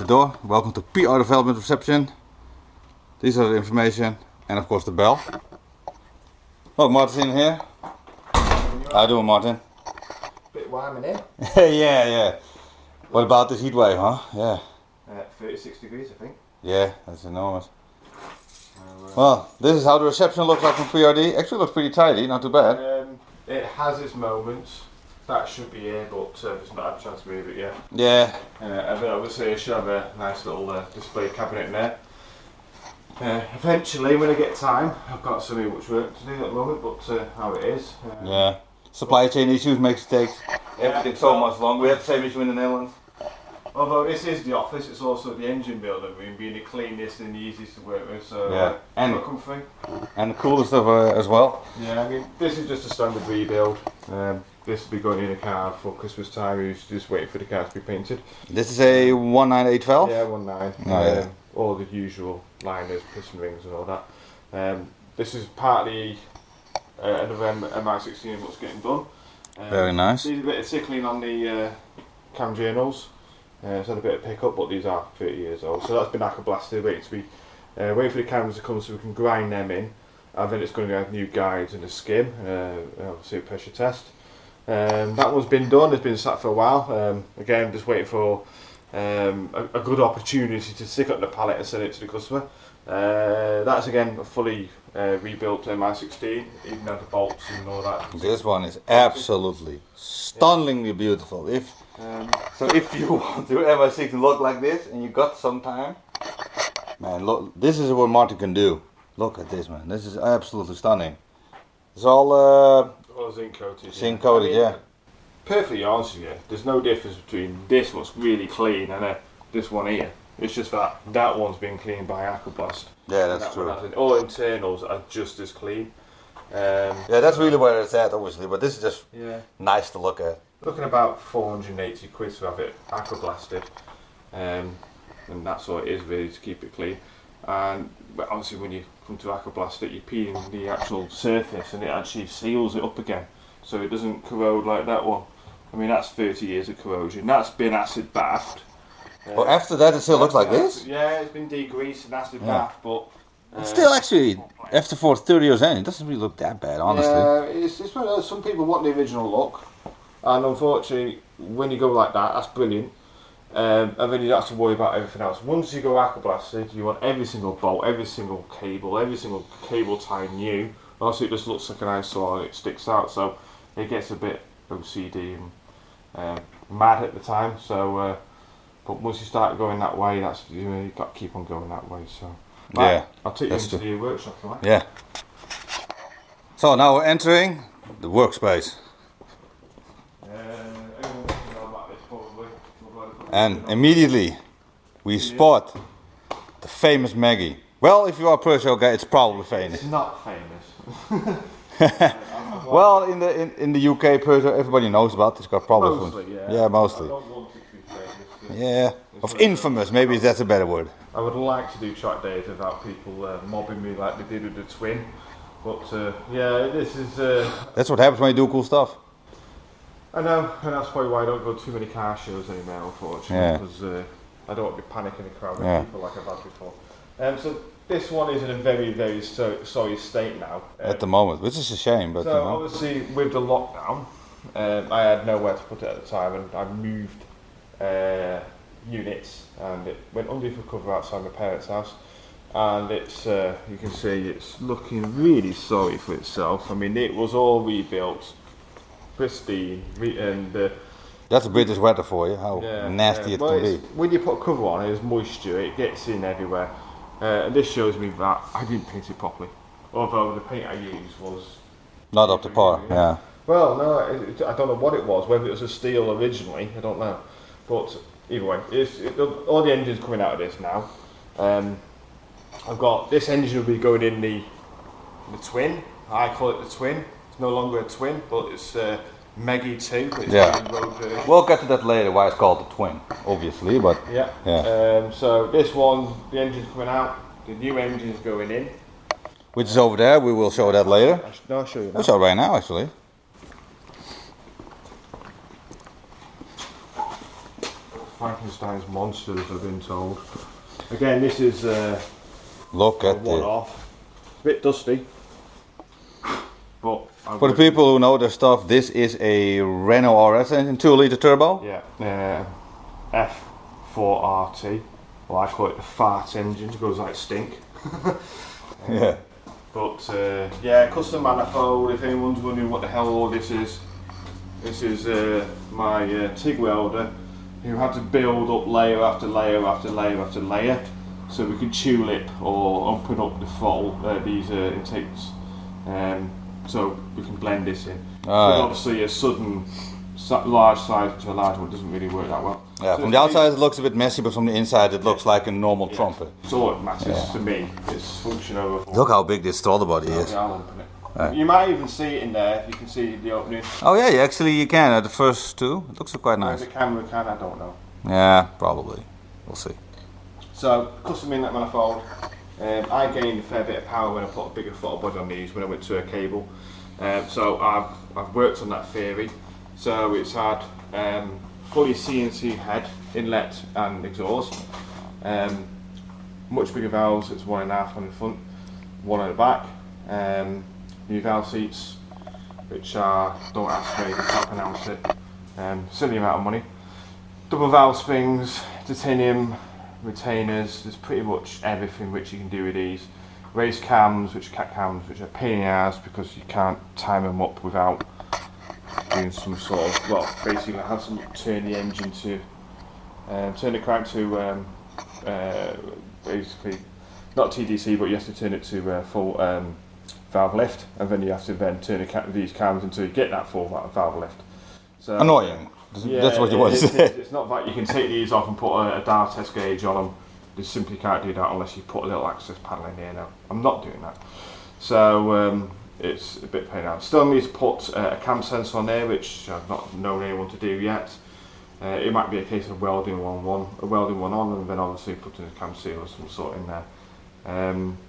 door. Welcome to PR Development Reception. These are the information and of course the bell. Look, Martin's in here. How you doing, Martin? Bit warm in here. Yeah. What about this heat wave, huh? Yeah. 36 degrees, I think. Yeah, that's enormous. Well, this is how the reception looks like from PRD. Actually looks pretty tidy, not too bad. It has its moments. That should be here, but there's not had a chance to move it yet. Yeah. But obviously I should have a nice little display cabinet in there. Eventually, when I get time, I've got so much work to do at the moment, but how it is. Yeah. Supply chain issues makes it take everything so much long. We had the same issue in the Netherlands. Although this is the office, it's also the engine building room, being the cleanest and the easiest to work with, so yeah. And comfy. And the coolest of as well. Yeah, I mean, this is just a standard rebuild. This will be going in a car for Christmas time. We're just waiting for the car to be painted. This is a 198 valve? Yeah, 1.9. Oh, yeah. All the usual liners, piston rings and all that. This is partly another MI16 what's getting done. Very nice. There's a bit of tickling on the cam journals. It's had a bit of pickup, but these are 30 years old. So that's been acca blasted, waiting for the cameras to come so we can grind them in. And then it's going to have new guides and a skim, obviously a pressure test. That one's been done, it's been sat for a while. Again, just waiting for a good opportunity to stick it on the pallet and send it to the customer. That's again a fully rebuilt MI16, even had the bolts and all that. This one is absolutely stunningly beautiful. So if you want your MI6 to look like this and you got some time, man, look, this is what Martin can do. Look at this, man. This is absolutely stunning. It's all zinc coated. Zinc coated, yeah. Perfectly honest with you, there's no difference between this looks really clean and this one here. It's just that one's been cleaned by Aquablast. Yeah, that's true. All internals are just as clean. Yeah, that's really where it's at, obviously, but this is just nice to look at. Looking about 480 quid to have it aquablasted, and that's all it is really, to keep it clean. And but obviously when you come to aquablast it, you're peeling the actual surface and it actually seals it up again, so it doesn't corrode like that one. I mean, that's 30 years of corrosion. That's been acid bathed. Well, after that it still looks like this? Yeah, it's been degreased and acid bathed, but it's still actually, after 30 years in, it doesn't really look that bad, honestly. Yeah, it's one of those, some people want the original look, and unfortunately when you go like that, that's brilliant. And then you don't have to worry about everything else. Once you go aquablasted, you want every single bolt, every single cable tie new. Also, it just looks like an eyesore and it sticks out, so it gets a bit OCD and mad at the time. So, but once you start going that way, that's you've got to keep on going that way. So, yeah, I'll take you into the workshop. Right? Yeah. So now we're entering the workspace. And immediately we spot the famous Meggy. Well, if you are a Peugeot guy, it's probably famous. It's not famous. Well, in the UK, Peugeot, everybody knows about this car probably. Mostly, yeah. Yeah, mostly. I don't want it to be famous. Yeah, of infamous, maybe that's a better word. I would like to do track days without people mobbing me like they did with the Twin. But yeah, this is... That's what happens when you do cool stuff. I know, and that's probably why I don't go to too many car shows anymore, unfortunately, because I don't want to be panicking a crowd of people like I've had before. So this one is in a very, very sorry state now. At the moment, which is a shame, but... So obviously with the lockdown, I had nowhere to put it at the time, and I moved units, and it went under for cover outside my parents' house. And it's, you can see it's looking really sorry for itself. I mean, it was all rebuilt. Pristine, and that's a British weather for you, how nasty it can be. When you put a cover on, there's moisture, it gets in everywhere. And this shows me that I didn't paint it properly. Although the paint I used was... not up to par, yeah. Well, no, I don't know what it was, whether it was a steel originally, I don't know. But either way, all the engine's coming out of this now. I've got, this engine will be going in the Twin, I call it the Twin. No longer a Twin, but it's Meggy 2. It's the road version. We'll get to that later, why it's called the Twin, obviously, but yeah. So this one, the engine's coming out, the new engine's going in. Which is over there, we will show that later. No, I'll show you now. We'll show it right now, actually. Frankenstein's monsters, I've been told. Again, this is Look a at this. one-off. It's a bit dusty, but For the people who know their stuff, this is a Renault RS engine, 2-liter turbo. Yeah, F4RT. Well, I call it the fart engine. It goes like stink. Yeah. But yeah, custom manifold. If anyone's wondering what the hell all this is my TIG welder, who had to build up layer after layer after layer after layer, so we could tulip or open up the throttle, these intakes, so we can blend this in. But obviously, a sudden large size to a large one doesn't really work that well. Yeah, so from the outside it looks a bit messy, but from the inside it looks like a normal trumpet. So all it matters to me is function over. Look how big this throttle body is. Yeah, I'll open it. You might even see it in there if you can see the opening. Oh yeah, actually you can at the first two. It looks quite nice. The camera can, I don't know. Yeah, probably. We'll see. So, custom inlet manifold. I gained a fair bit of power when I put a bigger throttle body on these when I went to a cable. So I've worked on that theory. So it's had fully CNC head, inlet and exhaust. Much bigger valves, it's 1.5 on the front, 1 on the back. New valve seats, which are, don't ask me, I can't pronounce it. Silly amount of money. Double valve springs, titanium retainers, there's pretty much everything which you can do with these. Race cams, which are cat cams, which are a pain in the ass because you can't time them up without doing some sort of, well, basically have some turn the engine to, turn the crank to basically, not TDC, but you have to turn it to full valve lift, and then you have to then turn these cams until you get that full valve lift. So, annoying. Yeah, that's what you want to say. It's not like you can take these off and put a dial test gauge on them. You simply can't do that unless you put a little access panel in here now. I'm not doing that. So it's a bit pain out. Still need to put a cam sensor on there, which I've not known anyone to do yet. It might be a case of welding one on, and then obviously putting a cam seal of some sort in there.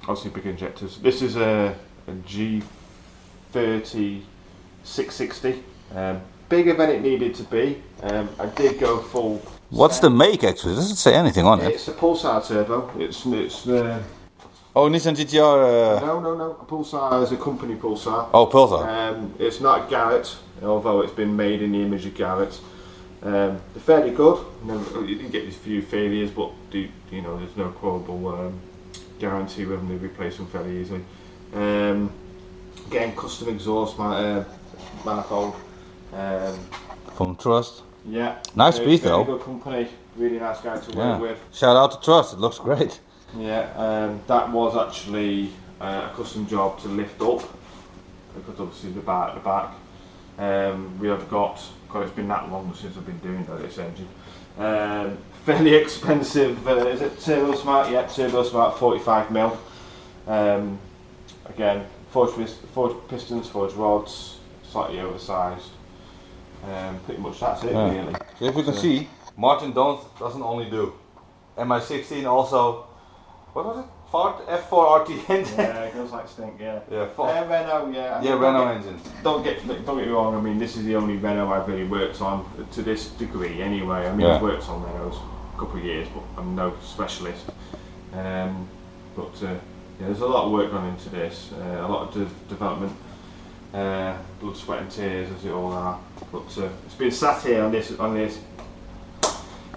Obviously big injectors. This is a G30 660. Bigger than it needed to be. I did go full. What's the make actually? It doesn't say anything on it. It's a Pulsar turbo. It's Oh, Nissan GTR. No. Pulsar is a company Pulsar. Oh, Pulsar. It's not Garrett, although it's been made in the image of Garrett. They're fairly good. You didn't get these few failures, but you know, there's no quotable guarantee whether they replace them fairly easily. Again, custom exhaust manifold. From Trust. Yeah. Nice piece though. Good company. Really nice guy to work with. Shout out to Trust. It looks great. Yeah. That was actually a custom job to lift up, because obviously the back. We have got. God, it's been that long since I've been doing this engine. Fairly expensive. Is it Turbo Smart? Yeah, Turbo Smart 45mm. Again, forged pistons, forged rods, slightly oversized. Pretty much that's it, really. So if you can see, Martin doesn't only do MI16, also, what was it? F4RT engine. Yeah, it goes like stink. Yeah. Renault. Yeah. Renault engine. Don't get me wrong. I mean, this is the only Renault I've really worked on to this degree, anyway. I mean, I've worked on Renaults a couple of years, but I'm no specialist. There's a lot of work gone into this. A lot of development. Blood, sweat and tears, as it all are. But it's been sat here on this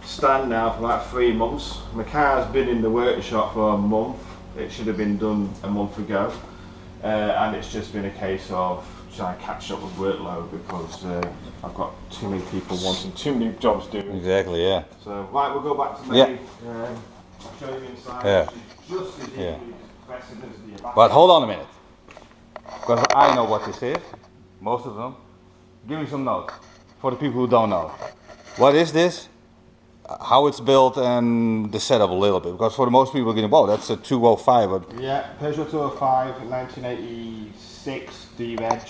stand now for about 3 months. My car's been in the workshop for a month. It should have been done a month ago, and it's just been a case of trying to catch up with workload because I've got too many people wanting too many jobs doing. Exactly, yeah. So right, we'll go back to Meggy. I'll show you inside. Yeah. Just as easily compressive as the back. But hold on a minute, because I know what this is. Most of them. Give me some notes for the people who don't know. What is this? How it's built and the setup a little bit, because for the most people getting, wow, that's a 205. Yeah, Peugeot 205, 1986 D-Reg,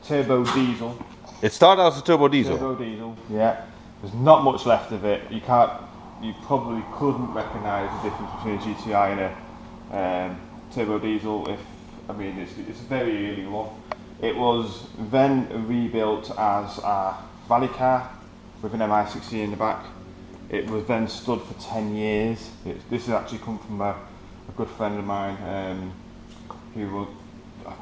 turbo diesel. It started out as a turbo diesel. Turbo diesel, yeah. There's not much left of it. You probably couldn't recognise the difference between a GTI and a turbo diesel. It's a very early one. It was then rebuilt as a valley car with an MI60 in the back. It was then stood for 10 years. This has actually come from a good friend of mine who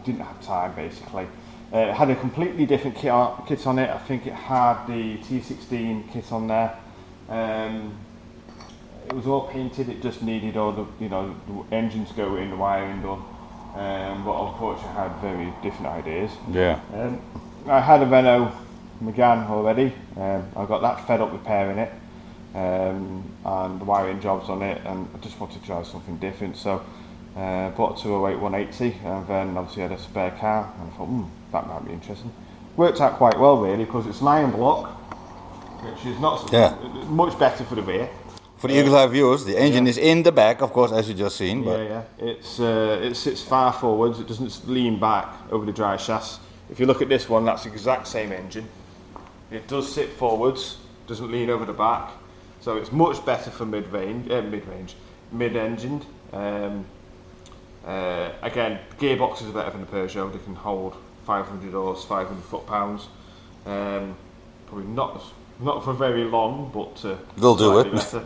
didn't have time basically. It had a completely different kit on it. I think it had the T16 kit on there. It was all painted. It just needed all the the engine to go in, the wiring done. But unfortunately, I had very different ideas. Yeah. I had a Renault Megane already. I got that fed up repairing it, and the wiring jobs on it, and I just wanted to try something different. So bought a 208 180, and then obviously had a spare car, and I thought, that might be interesting. Worked out quite well really, because it's an iron block, which is not much better for the rear. For the Eagle Eye viewers, the engine is in the back, of course, as you just seen. But it sits far forwards. It doesn't lean back over the dry shafts. If you look at this one, that's the exact same engine. It does sit forwards, doesn't lean over the back, so it's much better for mid-engined. Again, gearboxes are better than the Peugeot. They can hold 500 horse, 500 foot-pounds. Probably not for very long, but they'll do it. Better.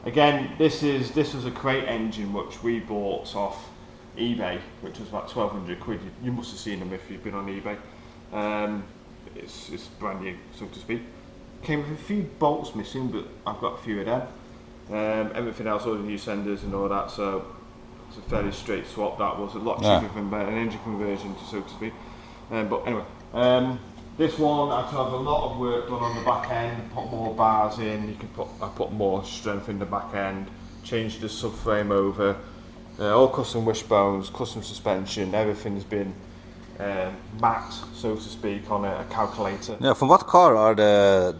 Again, this was a crate engine which we bought off eBay, which was about 1,200 quid. You must have seen them if you've been on eBay. It's brand new, so to speak. Came with a few bolts missing, but I've got a few of them. Everything else, all the new senders and all that, so it's a fairly straight swap. That was a lot cheaper than an engine conversion, so to speak. But anyway, this one I had to have a lot of work done on the back end, put more bars in. I put more strength in the back end, changed the subframe over, all custom wishbones, custom suspension. Everything's been mapped, so to speak, on a calculator. Yeah, from what car are the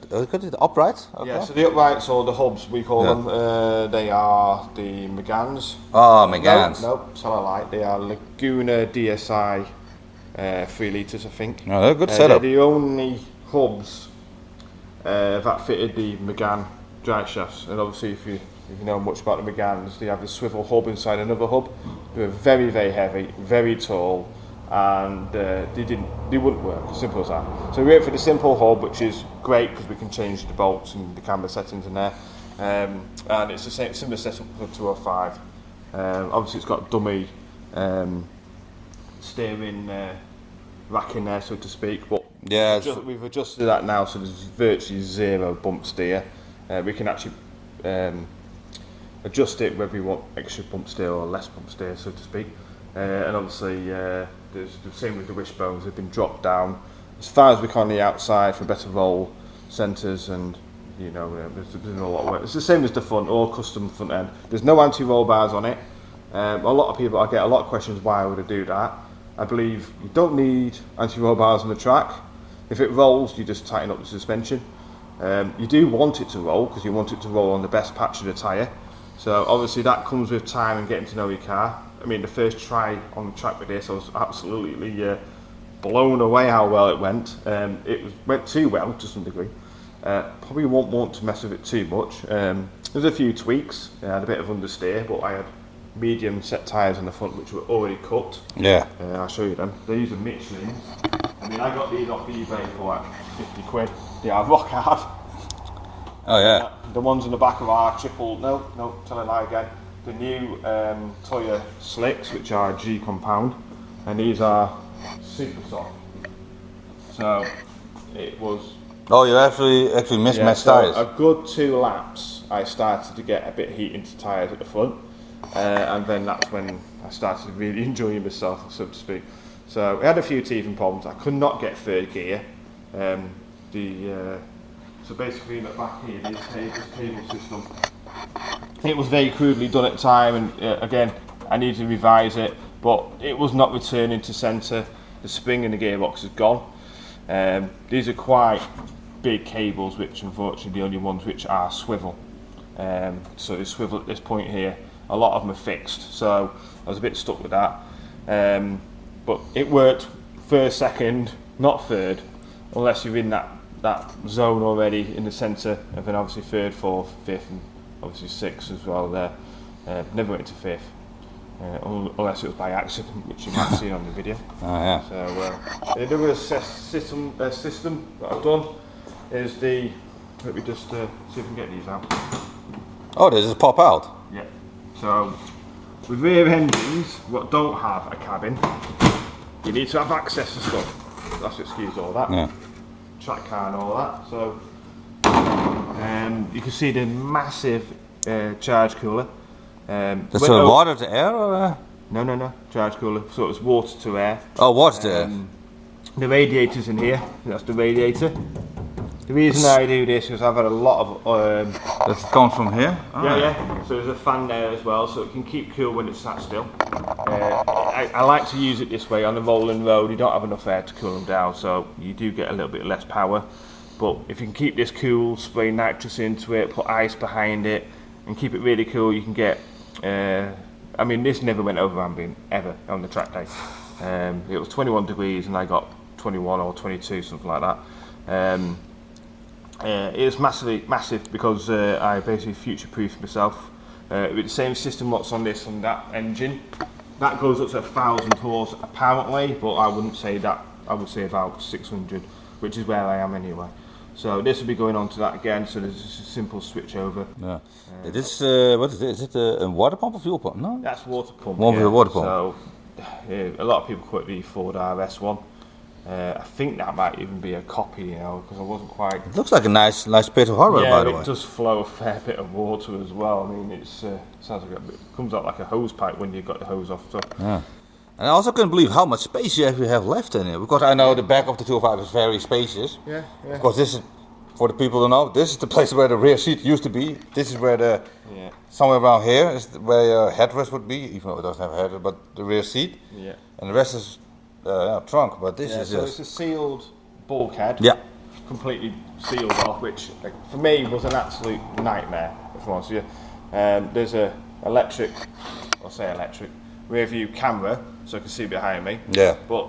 uprights? Yeah, so the uprights, or the hubs we call them, they are the Meganes. Oh, Meganes. No, tell a lie. They are Laguna DSI 3 litres, I think. No, they're a good setup. They're the only hubs that fitted the Megane dry shafts, and obviously if you know much about the Meganes, they have the swivel hub inside another hub. They were very, very heavy, very tall, and they wouldn't work, as simple as that. So we went for the simple hub, which is great because we can change the bolts and the camber settings in there, and it's the same similar setup for 205. Obviously it's got dummy steering rack in there, so to speak, but we've adjusted that now, so there's virtually zero bump steer. We can actually adjust it whether we want extra bump steer or less bump steer, so to speak. And obviously there's the same with the wishbones. They've been dropped down as far as we can on the outside for better roll centres, and there's been a lot of work. It's the same as the front, all custom front end. There's no anti-roll bars on it. A lot of people, I get a lot of questions why would I do that. I believe you don't need anti-roll bars on the track. If it rolls, you just tighten up the suspension. You do want it to roll because you want it to roll on the best patch of the tyre. So obviously that comes with time and getting to know your car. I mean, the first try on the track with this, I was absolutely blown away how well it went. Went too well to some degree. Probably won't want to mess with it too much. There's a few tweaks. I had a bit of understeer, but I had medium set tyres on the front which were already cut. Yeah. I'll show you them. These are Michelins. I mean, I got these off eBay for like 50 quid. They are rock hard. Oh yeah. The ones in the back of our triple, no, tell a lie again. The new Toya slicks, which are G compound, and these are super soft. So it was. Oh, you actually mismatched tyres. A good 2 laps, I started to get a bit of heat into tyres at the front. And then that's when I started really enjoying myself, so to speak. So I had a few teething problems. I could not get third gear. So basically in the back here, this cable system, it was very crudely done at the time, and again, I need to revise it, but it was not returning to centre. The spring in the gearbox is gone. These are quite big cables, which unfortunately the only ones which are swivel. So they swivel at this point here. A lot of them are fixed, so I was a bit stuck with that. But it worked first, second, not third, unless you're in that zone already in the centre, and then obviously third, fourth, fifth, and obviously sixth as well there. Never went to fifth, unless it was by accident, which you might have seen on the video. Oh yeah. So another system that I've done is let me just see if we can get these out. Oh, they just pop out. Yeah. So with rear engines, what don't have a cabin, you need to have access to stuff. That's what excuse all that. Yeah. Track car and all that. So you can see the massive charge cooler. That's water to air or? No, charge cooler. So it's water to air. Oh, water to air. The radiator's in here. That's the radiator. The reason I do this is I've had a lot of. That's gone from here. Oh. Yeah. So there's a fan there as well, so it can keep cool when it's sat still. I like to use it this way on the rolling road. You don't have enough air to cool them down, so you do get a little bit less power. But if you can keep this cool, spray nitrous into it, put ice behind it, and keep it really cool, you can get. I mean, this never went over ambient ever on the track day. It was 21 degrees, and I got 21 or 22, something like that. It's massive because I basically future-proofed myself with the same system what's on this and that engine. That goes up to 1,000 horse apparently, but I wouldn't say that. I would say about 600, which is where I am anyway. So this will be going on to that again. So there's just a simple switch over. Yeah. This what is it? Is it a water pump or fuel pump? No. That's water pump. Water pump. So a lot of people quote the Ford RS one. I think that might even be a copy, you know, because I wasn't quite. It looks like a nice bit of hardware, by the way. Yeah, it does flow a fair bit of water as well. I mean, it's sounds like it comes out like a hose pipe when you've got the hose off. So. Yeah. And I also couldn't believe how much space you actually have left in it, because I know the back of the 205 is very spacious. Yeah. Of course, this is for the people who know. This is the place where the rear seat used to be. This is where the somewhere around here is where your headrest would be, even though it doesn't have a headrest, but the rear seat. Yeah. And the rest is trunk. But this is so just. it's a sealed bulkhead. Yeah. Completely sealed off, which for me was an absolute nightmare. If I'm honest with you, there's a electric rear view camera, so I can see behind me. Yeah. But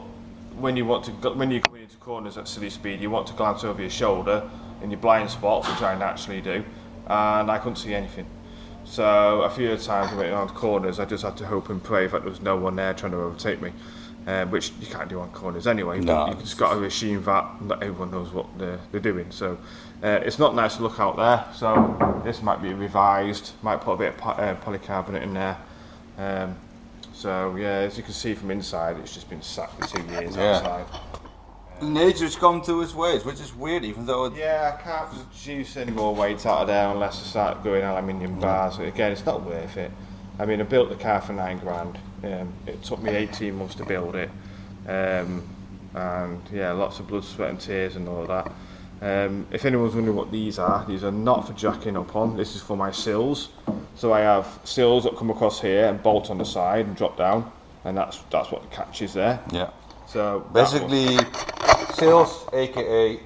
when you come into corners at silly speed, you want to glance over your shoulder in your blind spot, which I naturally do, and I couldn't see anything. So a few times I went around corners, I just had to hope and pray that there was no one there trying to overtake me, which you can't do on corners anyway. No. But you just got to assume that not everyone knows what they're doing. So it's not nice to look out there. So this might be revised, might put a bit of polycarbonate in there. So yeah, as you can see from inside, it's just been sat for 2 years outside. Nature's come to its ways, which is weird, even though it. Yeah, I can't produce any more weight out of there unless I start going aluminium bars. Again, it's not worth it. I mean, I built the car for £9,000. It took me 18 months to build it, and yeah, lots of blood, sweat, and tears, and all of that. If anyone's wondering what these are not for jacking up on. This is for my sills. So I have sills that come across here and bolt on the side and drop down, and that's what the catch is there. Yeah. So basically, sills, aka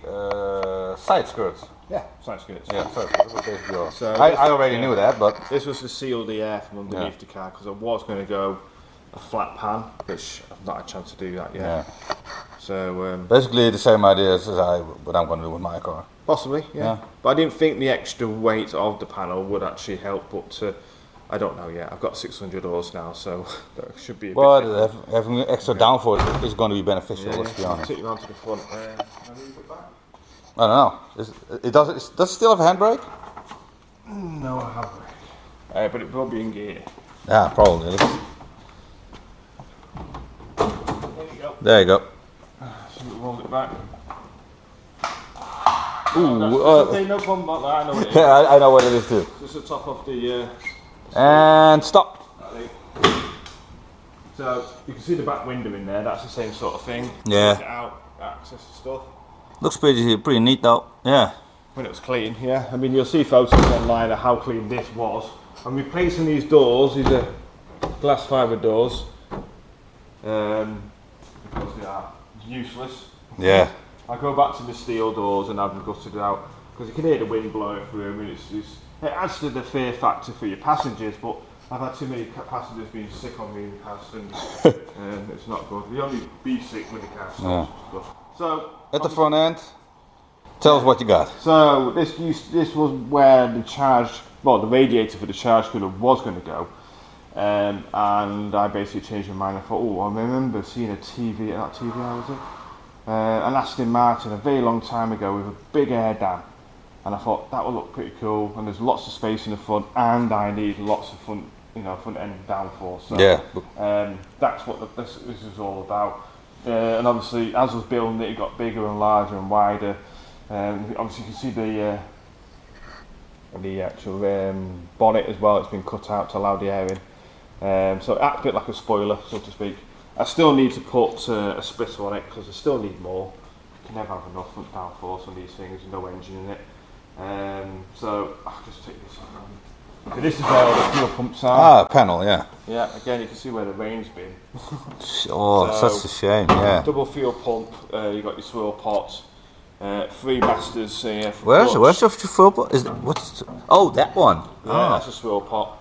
side skirts. Yeah, side skirts. Yeah, side skirts. Basically all. So I already knew that, but this was to seal the air from underneath the car, because I was going to go a flat pan, which I've not had a chance to do that yet. Yeah. So basically the same idea as what I'm going to do with my car. Possibly, yeah. But I didn't think the extra weight of the panel would actually help, but I don't know yet. I've got 600 horse now, so that should be a bit different. Having extra downforce is going to be beneficial, let's be honest. Take you on to the front. Can I move it back? I don't know. Does it still have a handbrake? No, I haven't. But it will be in gear. Yeah, probably. There you go. There you go. So roll it back. Ooh, No problem about that. I know what it is. yeah, I know what it is too. Just the top of the. And stop. So you can see the back window in there. That's the same sort of thing. Yeah. Get out, access to stuff. Looks pretty neat though. Yeah. When it was clean, yeah. I mean, you'll see photos online of how clean this was. I'm replacing these doors. These are glass fibre doors. Because they are useless. Yeah. I go back to the steel doors and have them gutted out, because you can hear the wind blowing through them, and it adds to the fear factor for your passengers. But I've had too many passengers being sick on me in the past, and it's not good. You only be sick when the car stops. Yeah. So at the front end, tell us what you got. So this was where the radiator for the charge cooler was going to go. And I basically changed my mind. I thought, I remember seeing a TV, not TV, was it? An Aston Martin a very long time ago with a big air dam. and I thought that would look pretty cool. And there's lots of space in the front, and I need lots of front end downforce. So, that's what this is all about. And obviously, as I was building it, it got bigger and larger and wider. Obviously, you can see the actual bonnet as well. It's been cut out to allow the air in. So it acts a bit like a spoiler, so to speak. I still need to put a splitter on it because I still need more. You can never have enough front downforce on these things, no engine in it. So I'll just take this off. So this is where all the fuel pumps are. Ah, panel, yeah. Yeah, again you can see where the rain's been. Oh, so, such a shame, yeah. Double fuel pump, you got your swirl pot, 3 masters here. Where's your fuel pot? Oh, that one. Yeah, that's a swirl pot.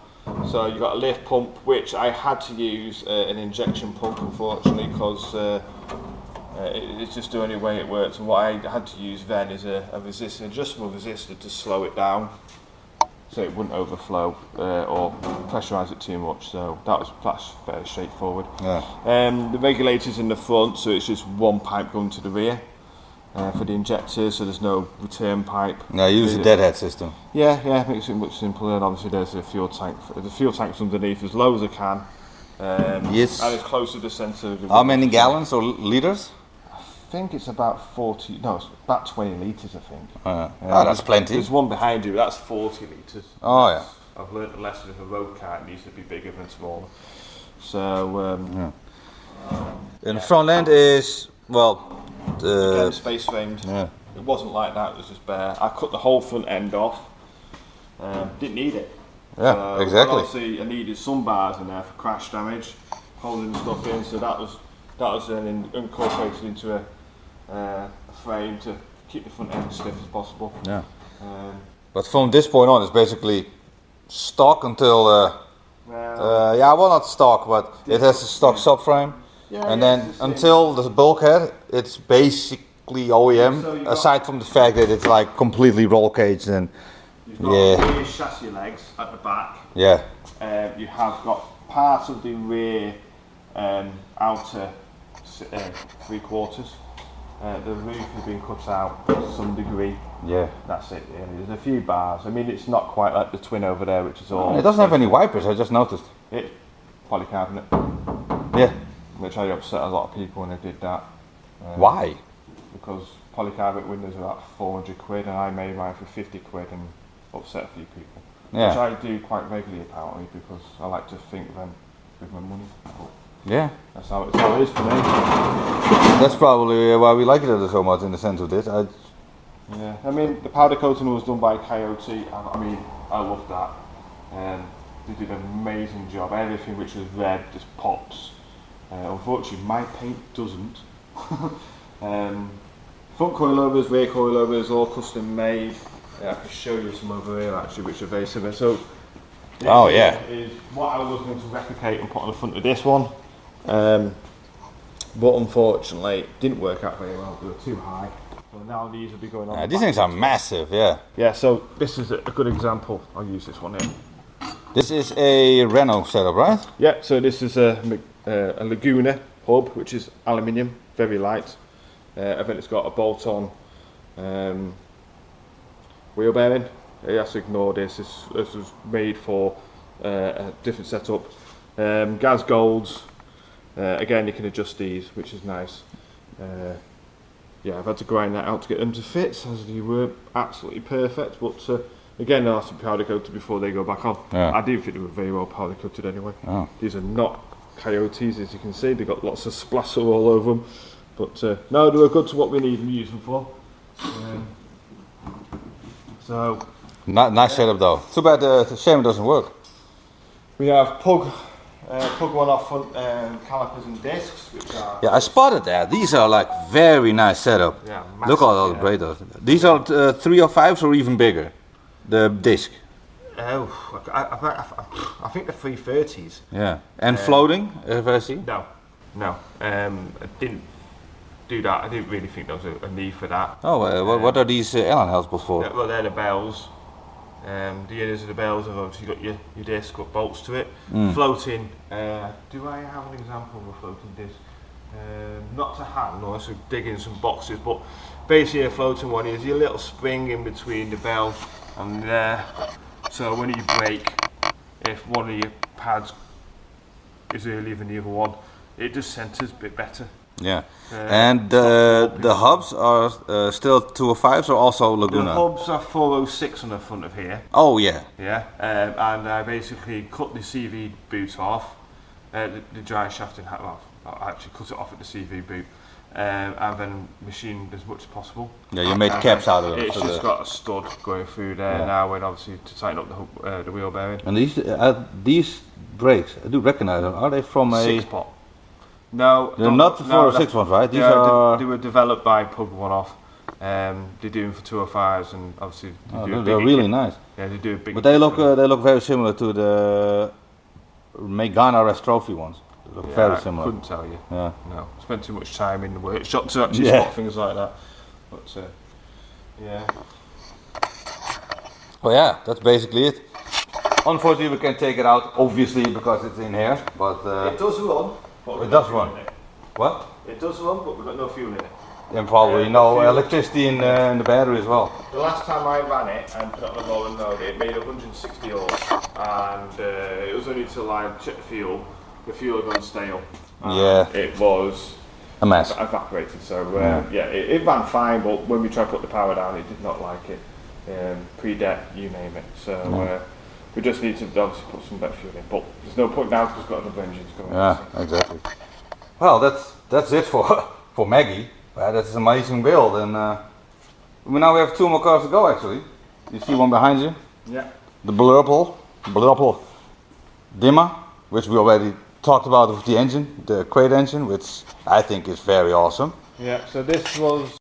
So you got a lift pump, which I had to use an injection pump, unfortunately, because it's just the only way it works. And what I had to use then is an adjustable resistor to slow it down, so it wouldn't overflow or pressurise it too much. So that's fairly straightforward. Yeah. The regulator's in the front, so it's just one pipe going to the rear. For the injectors, so there's no return pipe. No, use a deadhead system. Yeah, makes it much simpler. And obviously, there's a fuel tank. The fuel tank's underneath as low as I can. Yes. And it's close to the centre. How many gallons or liters? I think it's about 40. No, it's about 20 litres. I think. That's plenty. There's one behind you. That's 40 litres. Oh yeah. I've learnt a lesson of a road car. It needs to be bigger than smaller. So. And the front end is again, space framed. Yeah. It wasn't like that, it was just bare. I cut the whole front end off. Didn't need it. Yeah, exactly. Obviously, I needed some bars in there for crash damage, holding the stuff in. So that was then incorporated into a frame to keep the front end as stiff as possible. Yeah. But from this point on, it's basically stock until. Not stock, but it has a stock subframe. And then until the bulkhead, it's basically OEM. So aside from the fact that it's like completely roll caged and you've got rear chassis legs at the back. Yeah. You have got part of the rear outer 3/4. The roof has been cut out to some degree. Yeah. That's it. Really. There's a few bars. I mean, it's not quite like the twin over there, which is all. It doesn't have any wipers. I just noticed. It's polycarbonate. Yeah. Which I upset a lot of people when they did that. Why? Because polycarbonate windows are about 400 quid and I made mine for 50 quid and upset a few people. Yeah. Which I do quite regularly apparently because I like to think then with my money. Yeah. That's how it is for me. That's probably why we like it so much in the sense of this. Yeah, I mean the powder coating was done by Coyote. I mean, I love that. They did an amazing job. Everything which was red just pops. Unfortunately, my paint doesn't. Front coilovers, rear coilovers, all custom made. I can show you some over here actually, which are very similar. So, this is what I was going to replicate and put on the front of this one, but unfortunately, it didn't work out very well. They were too high. So now these will be going on. These things are massive, yeah. Yeah. So this is a good example. I'll use this one here. This is a Renault setup, right? Yeah. So this is a Laguna hub, which is aluminium, very light. I think it's got a bolt-on wheel bearing. You have to ignore this. This was made for a different setup. Gas golds. Again, you can adjust these, which is nice. I've had to grind that out to get them to fit, as they were absolutely perfect. But again, they'll have to be powder coated before they go back on. Yeah. I do think they were very well powder coated anyway. Oh. These are not Coyotes, as you can see. They've got lots of splatter all over them. But no, they were good to what we need and use them for. Nice setup though. Too bad the shame it doesn't work. We have plug one off front calipers and discs, which are. Yeah, I spotted that. These are like very nice setup. Yeah, look at all the great those. These are 305s or even bigger. The disc. Oh, I think the 330s. Yeah, and floating, if I see. No. I didn't do that. I didn't really think there was a need for that. Oh, what are these Allen helpers for? Well, they're the bells. The inners of the bells have obviously got your disc, got bolts to it. Floating. Do I have an example of a floating disc? not to hand unless we dig in some boxes, but basically a floating one is your little spring in between the bell and there. So when you brake, if one of your pads is earlier than the other one, it just centres a bit better. Yeah, and the hubs are still 205s or also Laguna? The hubs are 406 on the front of here. Oh yeah. Yeah, and I basically cut the CV boot off, the dry shaft in well, I actually cut it off at the CV boot, and then machined as much as possible. Yeah, you made caps out of it. It's just got a stud going through there now, and obviously to tighten up the wheel bearing. And these brakes, I do recognize them. Are they from a 6-pot? No, they're not the 406 ones, right? These yeah, are. they were developed by Pug One Off. They do them for 205s, and obviously they're really nice. Yeah, they do a big. But they look very similar to the Megana Rest Trophy ones. They look very similar. I couldn't tell you. Yeah. No, spent too much time in the workshop to actually spot things like that. But yeah. Well, yeah, that's basically it. Unfortunately, we can't take it out, obviously, because it's in here. But it does run. It does run. What? It does run, but we've got no fuel in it. And probably no electricity in the battery as well. The last time I ran it and put it on the roll and load it made 160 horse, and it was only till I checked the fuel had gone stale. Yeah. It was a mess. Evaporated, so it ran fine, but when we tried to put the power down, it did not like it. Pre-det, you name it. So we just need to obviously put some better fuel in, but there's no point now because we've got another engine going. Yeah, exactly. Well, that's it for Maggie. That's an amazing build, and now we have 2 more cars to go. Actually, you see one behind you. Yeah. The Blurple Dimmer, which we already talked about with the engine, the crate engine, which I think is very awesome. Yeah. So this was